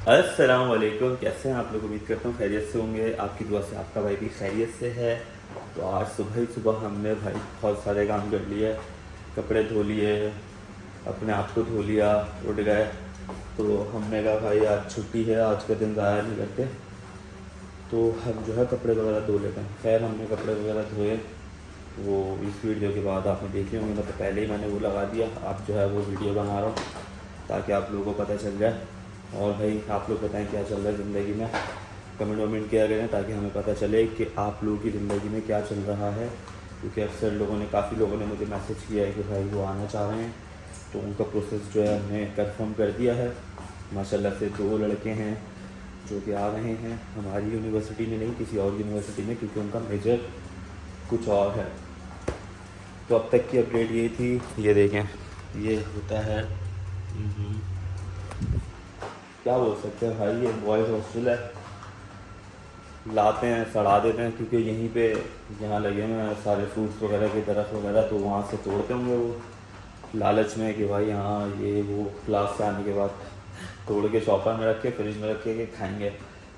अस्सलाम वालेकुम, कैसे हैं आप लोग। उम्मीद करता हूँ खैरियत से होंगे। आपकी दुआ से आपका भाई भी खैरियत से है। तो आज सुबह ही सुबह हमने भाई बहुत सारे काम कर लिए। कपड़े धो लिए, अपने आप को धो लिया, उठ गए। तो हमने कहा भाई आज छुट्टी है, आज का दिन ज़ाया नहीं करते, तो हम जो है कपड़े वगैरह धो लेते हैं। खैर हमने कपड़े वगैरह धोए, वो इस वीडियो के बाद आपने देख लिया होंगे, तो पहले ही मैंने वो लगा दिया। आप जो है वो वीडियो बना रहा हूँ ताकि आप लोगों को पता चल जाए। और भाई आप लोग बताएं क्या चल रहा है ज़िंदगी में, कमेंट वमेंट किया करें ताकि हमें पता चले कि आप लोगों की ज़िंदगी में क्या चल रहा है। क्योंकि अक्सर लोगों ने, काफ़ी लोगों ने मुझे मैसेज किया है कि भाई वो आना चाह रहे हैं, तो उनका प्रोसेस जो है हमने कंफर्म कर दिया है। माशाल्लाह से 2 लड़के हैं जो कि आ रहे हैं हमारी यूनिवर्सिटी में, नहीं किसी और यूनिवर्सिटी में, क्योंकि उनका मेजर कुछ और है। तो अब तक की अपडेट ये थी। ये देखें, ये होता है क्या बोल सकते हैं भाई, ये बॉयज़ हॉस्टल है। लाते हैं, सड़ा देते हैं, क्योंकि यहीं पे यहाँ लगे हुए हैं सारे फ्रूट्स वगैरह की तरफ वगैरह, तो वहाँ से तोड़ते होंगे वो लालच में कि भाई यहाँ ये वो क्लास से आने के बाद तोड़ के शॉपर में रख के फ्रिज में रख के खाएंगे।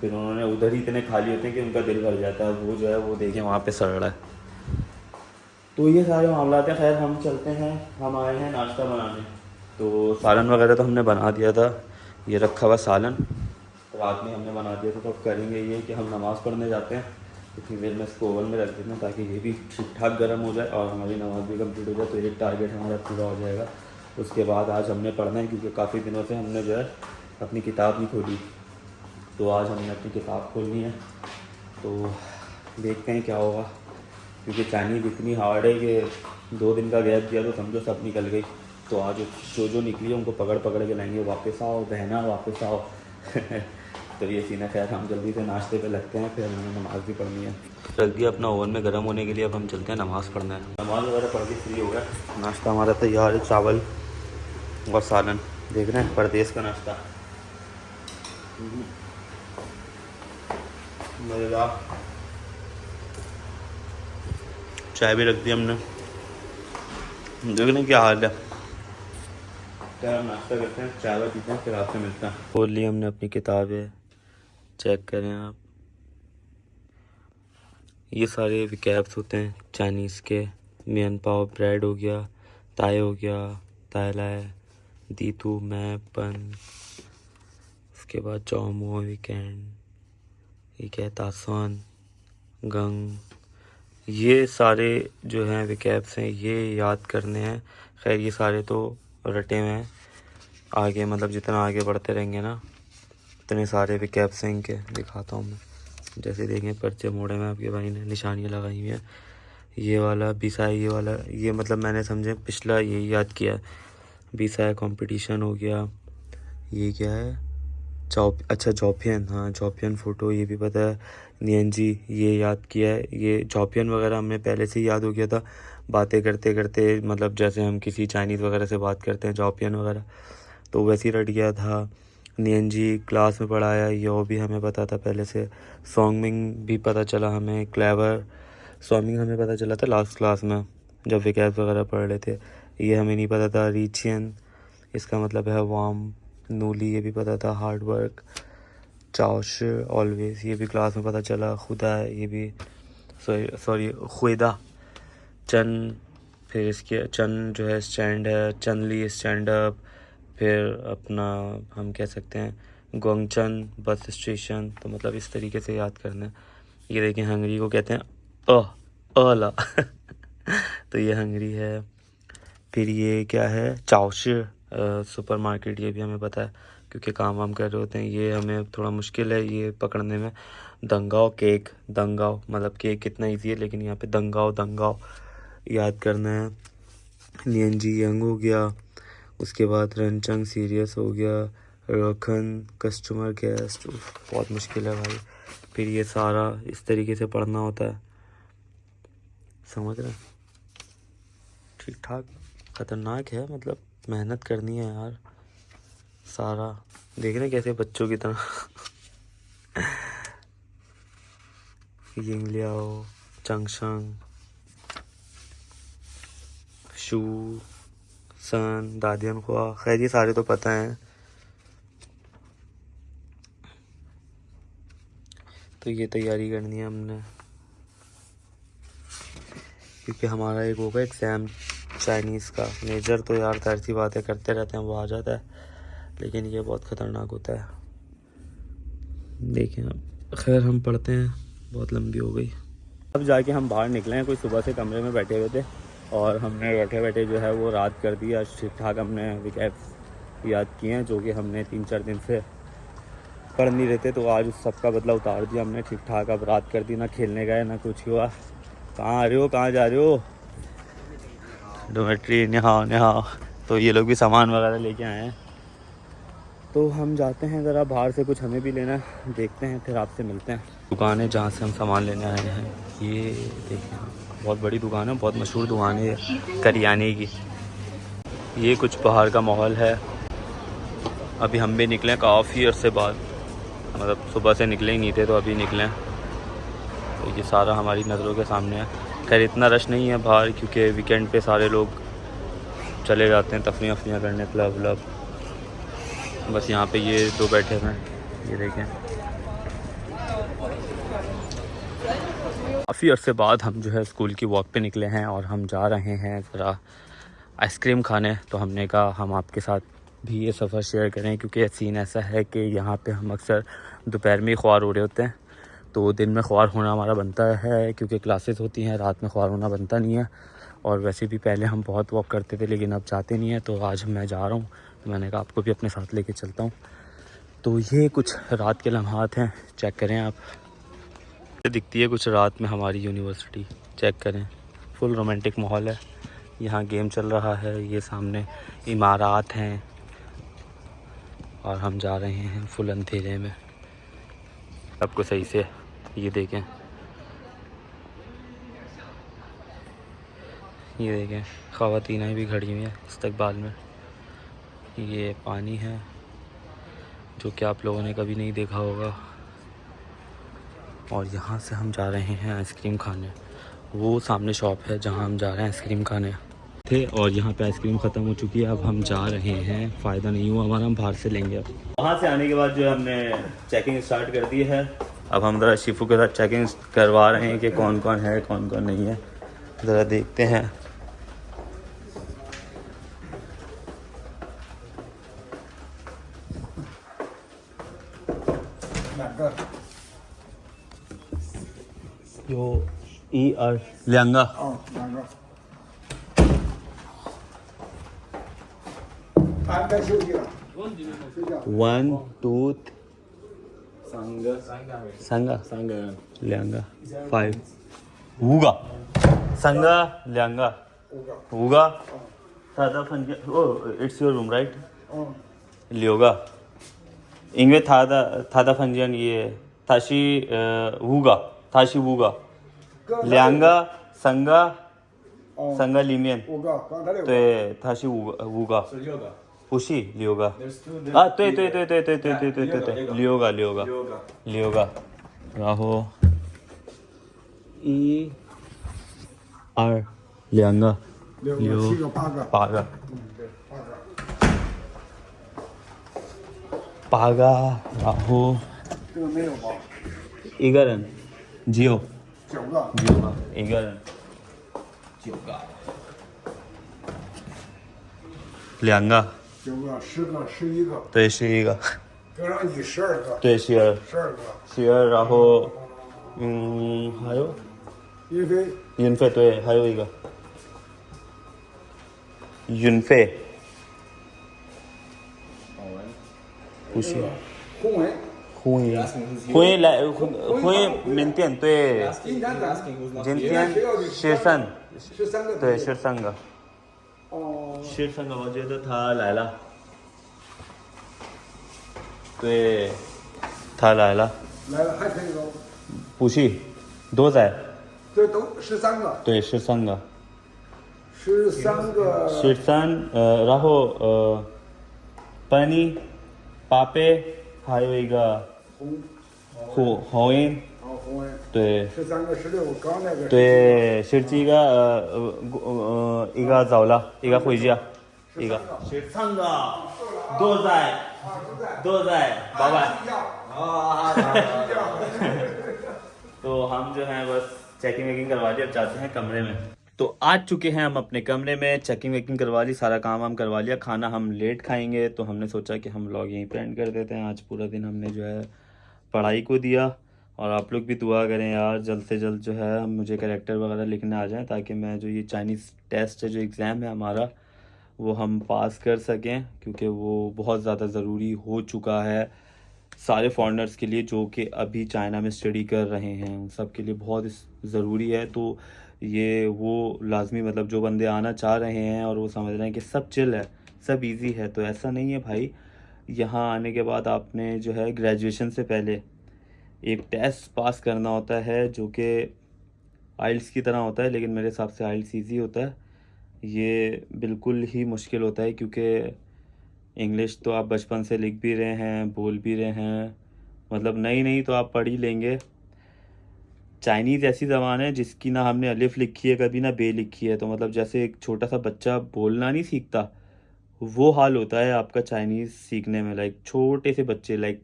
फिर उन्होंने उधर ही इतने खाली होते हैं कि उनका दिल भर जाता है। वो जो है वो देखें वहाँ पे सड़ रहा है। तो ये सारे मामला हैं। खैर हम चलते हैं, हम आए हैं नाश्ता बनाने। तो सालन वगैरह तो हमने बना दिया था, ये रखा हुआ सालन रात में हमने बना दिया था। तो अब करेंगे ये कि हम नमाज़ पढ़ने जाते हैं, इतनी देर में इसको ओवन में रख देते हैं ताकि ये भी ठीक ठाक गर्म हो जाए और हमारी नमाज़ भी कंप्लीट हो जाए। तो एक टारगेट हमारा पूरा हो जाएगा। उसके बाद आज हमने पढ़ना है, क्योंकि काफ़ी दिनों से हमने जो है अपनी किताब नहीं खोली, तो आज हमने अपनी किताब खोलनी है। तो देखते हैं क्या होगा, क्योंकि चाइनीज़ इतनी हार्ड है कि 2 दिन का गैप दिया तो समझो सब निकल गई। तो आज जो निकली है उनको पकड़ पकड़ के लाएंगे, वापस आओ बहना वापस आओ। तो ये सीन है। खैर हम जल्दी से नाश्ते पे लगते हैं, फिर हमें नमाज़ भी पढ़नी है। रख दिया अपना ओवन में गर्म होने के लिए, अब हम चलते हैं नमाज़ पढ़ना है। नमाज़ वगैरह पढ़ के फ्री हो गया, नाश्ता हमारा तैयार है, चावल और सालन। देख रहे हैं परदेश का नाश्ता, मज़ेदार। चाय भी रख दी हमने। देख रहे हैं क्या हाल है। क्या हम नाश्ता करते हैं, चाय पीते हैं, फिर आपसे मिलते हैं। खोल ली हमने अपनी किताबें, चेक करें आप। ये सारे विकैप्स होते हैं चाइनीज़ के। मियन पाव ब्रेड हो गया, ताय हो गया, ताय लाय, दीतू मैप पन, उसके बाद चौमो वीकेंड, ये क्या है तासान गंग। ये सारे जो हैं विकैप्स हैं, ये याद करने हैं। खैर ये सारे तो रटे हुए हैं, आगे मतलब जितना आगे बढ़ते रहेंगे ना इतने सारे विकैप्स हैं इनके। दिखाता हूँ मैं, जैसे देखें पर्चे मोड़े में आपके भाई ने निशानियाँ लगाई हुई हैं। ये वाला बिसाई, ये वाला, ये मतलब मैंने समझे पिछला यही याद किया। बिसाई कंपटीशन हो गया। ये क्या है, अच्छा जॉपियन, हाँ जॉपियन फ़ोटो ये भी पता है। नियन जी ये याद किया है। ये जॉपियन वगैरह हमें पहले से ही याद हो गया था, बातें करते करते, मतलब जैसे हम किसी चाइनीज़ वगैरह से बात करते हैं जॉपियन वगैरह, तो वैसे ही रट गया था। नियन जी क्लास में पढ़ाया, ये भी हमें पता था पहले से। सॉन्गमिंग भी पता चला हमें, क्लेवर सॉन्गमिंग हमें पता चला था लास्ट क्लास में जब विकैप वगैरह पढ़ रहे थे। ये हमें नहीं पता था। रीचियन इसका मतलब है वार्म। नूली ये भी पता था, हार्ड वर्क। चाओश ऑलवेज ये भी क्लास में पता चला। खुदा ये भी, सॉरी खुदा। चन, फिर इसके चन जो है स्टैंड है, चनली स्टैंड अप। फिर अपना हम कह सकते हैं गोंगचन बस स्टेशन। तो मतलब इस तरीके से याद करना है। ये देखें हंगरी को कहते हैं अला। तो ये हंगरी है। फिर ये क्या है, चाओश सुपर मार्केट, ये भी हमें पता है क्योंकि काम वाम कर रहे होते हैं। ये हमें थोड़ा मुश्किल है ये पकड़ने में। दंगाओ केक, दंगाओ मतलब केक कितना इजी है, लेकिन यहाँ पे दंगाओ दंगाओ याद करना है। नियन जी यंग हो गया। उसके बाद रनचंग सीरियस हो गया। रखन कस्टमर गेस्ट, बहुत मुश्किल है भाई। फिर ये सारा इस तरीके से पढ़ना होता है, समझ रहे हैं। ठीक ठाक ख़तरनाक है, मतलब मेहनत करनी है यार। सारा देख रहे हैं कैसे बच्चों की तरह। यिंग लियाओ, चंगशंग, शू, सन, दादियन ख्वा। खैर ये सारे तो पता हैं। तो ये तैयारी करनी है हमने, क्योंकि हमारा एक होगा एग्ज़ाम चाइनीज़ का। मेजर तो यार जाहिर सी बातें करते रहते हैं, वो आ जाता है, लेकिन ये बहुत ख़तरनाक होता है। देखें अब, खैर हम पढ़ते हैं, बहुत लंबी हो गई। अब जाके हम बाहर निकले हैं, कोई सुबह से कमरे में बैठे हुए थे और हमने बैठे बैठे जो है वो रात कर दी। आज ठीक ठाक हमने विकेट्स याद किए हैं, जो कि हमने 3-4 दिन से पढ़ नहीं रहते, तो आज उस सब का बदला उतार दिया हमने ठीक ठाक। अब रात कर दी, ना खेलने गए ना कुछ हुआ। कहाँ आ रहे हो, कहाँ जा रहे हो? डोमेट्री नहाओ। तो ये लोग भी सामान वगैरह लेके आए हैं, तो हम जाते हैं ज़रा बाहर से, कुछ हमें भी लेना है, देखते हैं, फिर आपसे मिलते हैं। दुकान है जहाँ से हम सामान लेने आए हैं, ये देखें, बहुत बड़ी दुकान है, बहुत मशहूर दुकान है ये करियाने की। ये कुछ बाहर का माहौल है। अभी हम भी निकले काफ़ी अरसे बाद, मतलब सुबह से निकले ही नहीं थे, तो अभी निकले। तो ये सारा हमारी नज़रों के सामने है। खैर इतना रश नहीं है बाहर, क्योंकि वीकेंड पे सारे लोग चले जाते हैं तफरीयाँ करने, क्लब व्लब। बस यहाँ पे ये दो बैठे हुए हैं, ये देखें। काफ़ी अरसे बाद हम जो है स्कूल की वॉक पे निकले हैं और हम जा रहे हैं ज़रा आइसक्रीम खाने। तो हमने कहा हम आपके साथ भी ये सफ़र शेयर करें, क्योंकि सीन ऐसा है कि यहाँ पे हम अक्सर दोपहर में ही ख्वार हो रहे होते हैं, तो दिन में ख्वार होना हमारा बनता है, क्योंकि क्लासेस होती हैं, रात में ख्वार होना बनता नहीं है। और वैसे भी पहले हम बहुत वॉक करते थे, लेकिन अब जाते नहीं हैं, तो आज मैं जा रहा हूँ, तो मैंने कहा आपको भी अपने साथ लेके चलता हूँ। तो ये कुछ रात के लम्हात हैं, चेक करें आप। दिखती है कुछ रात में हमारी यूनिवर्सिटी, चेक करें, फुल रोमांटिक माहौल है। यहाँ गेम चल रहा है, ये सामने इमारत हैं, और हम जा रहे हैं फुल अंधेरे में। आपको सही से ये देखें, ये देखें, ख़वातीनें भी खड़ी हुई हैं इस्तकबाल में। ये पानी है जो कि आप लोगों ने कभी नहीं देखा होगा। और यहाँ से हम जा रहे हैं आइसक्रीम खाने। वो सामने शॉप है जहाँ हम जा रहे हैं आइसक्रीम खाने थे, और यहाँ पे आइसक्रीम ख़त्म हो चुकी है। अब हम जा रहे हैं, फ़ायदा नहीं हुआ हमारा, हम बाहर से लेंगे। अब वहाँ से आने के बाद जो है हमने चेकिंग स्टार्ट कर दी है। अब हम ज़रा शिफू के साथ चेकिंग करवा रहे हैं कि कौन कौन है, कौन कौन नहीं है, ज़रा देखते हैं।有1、2、2个。哦，2个。他该休息了，睡觉。1、2、3个3个2个5、5个3个2个5个。他的房间哦 ，It's your room right？ 6个。因为他的房间里他是5个，他是5个，2个3个3个里面5个，刚才6个。对，他是5个，是6个，不是6个。 There's 2啊，对，6个6个，然后1、2、2个6个、7个、8个。 8个对，8个。 8个，然后这个没有吧一个人只有？9个。一个人9个， 2个， 9个、10个、11个。对11个， 就让你12个。对12 12个。然后还有运费。对，还有一个运费不是公文。婚缅甸对，今天咱今天13个。对13个哦。 13个，我觉得他来了，对，他来了，来了还可以喽。不是都在，这都13个。对13个13个。 13然后pani pape 还有一个红音，哦，红文。对13个16，刚那个。对17个一个走了，一个回家，一个13个都在，拜拜。啊。睡觉。जो है बस चेकिंग वेकिंग करवा ली, अब जाते हैं कमरे में। तो आ चुके हैं हम अपने कमरे में, चेकिंग वेकिंग करवा ली, सारा काम हम करवा लिया। खाना हम लेट खाएंगे तो हमने सोचा कि हम व्लॉग यहीं पे एंड कर देते हैं। आज पूरा दिन हमने जो है पढ़ाई को दिया, और आप लोग भी दुआ करें यार जल्द से जल्द जो है मुझे कैरेक्टर वगैरह लिखने आ जाएं, ताकि मैं जो ये चाइनीज़ टेस्ट है, जो एग्ज़ाम है हमारा, वो हम पास कर सकें, क्योंकि वो बहुत ज़्यादा ज़रूरी हो चुका है सारे फॉरेनर्स के लिए जो कि अभी चाइना में स्टडी कर रहे हैं, उन सब के लिए बहुत ज़रूरी है। तो ये वो लाजमी, मतलब जो बंदे आना चाह रहे हैं और वो समझ रहे हैं कि सब चिल है, सब इजी है, तो ऐसा नहीं है भाई। यहाँ आने के बाद आपने जो है ग्रेजुएशन से पहले एक टेस्ट पास करना होता है जो कि आइल्स की तरह होता है, लेकिन मेरे हिसाब से आइल्स ईजी होता है। ये बिल्कुल ही मुश्किल होता है, क्योंकि इंग्लिश तो आप बचपन से लिख भी रहे हैं, बोल भी रहे हैं, मतलब नहीं तो आप पढ़ ही लेंगे। चाइनीज़ ऐसी ज़बान है जिसकी ना हमने अलिफ लिखी है कभी, ना बे लिखी है। तो मतलब जैसे एक छोटा सा बच्चा बोलना नहीं सीखता, वो हाल होता है आपका चाइनीज़ सीखने में। लाइक छोटे से बच्चे लाइक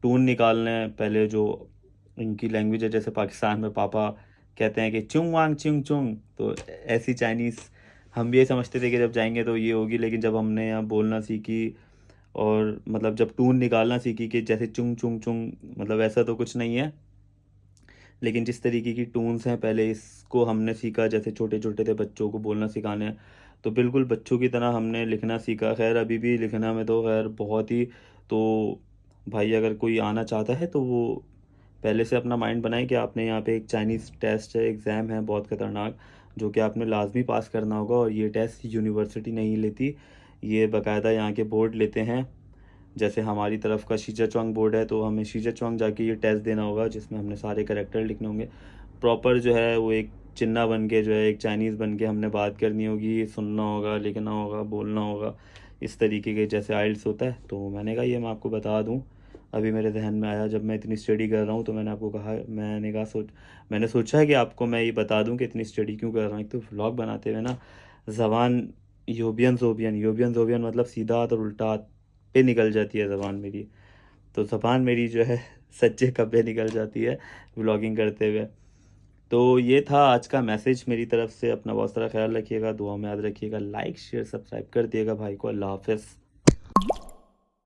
टून निकालने, पहले जो इनकी लैंग्वेज है, जैसे पाकिस्तान में पापा कहते हैं कि चुंग वांग चिंग चुंग, तो ऐसी चाइनीज़ हम भी ये समझते थे कि जब जाएंगे तो ये होगी, लेकिन जब हमने यहाँ बोलना सीखी और मतलब जब टून निकालना सीखी कि जैसे चुंग चुंग चुंग, मतलब ऐसा तो कुछ नहीं है, लेकिन जिस तरीके की टून्स हैं पहले इसको हमने सीखा, जैसे छोटे छोटे थे बच्चों को बोलना सिखाने हैं, तो बिल्कुल बच्चों की तरह हमने लिखना सीखा। खैर अभी भी लिखना में तो खैर बहुत ही, तो भाई अगर कोई आना चाहता है तो वो पहले से अपना माइंड बनाए कि आपने यहाँ पे एक चाइनीज़ टेस्ट है, एग्ज़ाम है बहुत ख़तरनाक, जो कि आपने लाजमी पास करना होगा। और ये टेस्ट यूनिवर्सिटी नहीं लेती, ये बाकायदा यहाँ के बोर्ड लेते हैं। जैसे हमारी तरफ का शीजाचुआंग बोर्ड है, तो हमें शीजाचुआंग जाके ये टेस्ट देना होगा, जिसमें हमने सारे कैरेक्टर लिखने होंगे प्रॉपर। जो है वो एक चिन्ना बन के, जो है एक चाइनीज़ बन के हमने बात करनी होगी, सुनना होगा, लिखना होगा, बोलना होगा, इस तरीके के जैसे आइल्स होता है। तो मैंने कहा ये मैं आपको बता दूं, अभी मेरे जहन में आया जब मैं इतनी स्टडी कर रहा हूँ, तो मैंने आपको कहा, मैंने सोचा है कि आपको मैं ये बता दूं कि इतनी स्टडी क्यों कर रहा हूँ। एक तो व्लॉग बनाते हुए ना ज़बान योबियन जोबियन मतलब सीधा हाथ और उल्टा हाथ पे निकल जाती है ज़बान मेरी, तो ज़बान मेरी जो है सच्चे कब्बे निकल जाती है व्लॉगिंग करते हुए। तो ये था आज का मैसेज मेरी तरफ से। अपना बहुत सारा ख्याल रखिएगा, दुआ में याद रखिएगा, लाइक शेयर सब्सक्राइब कर दिएगा भाई को। अल्लाह हाफ़िज़।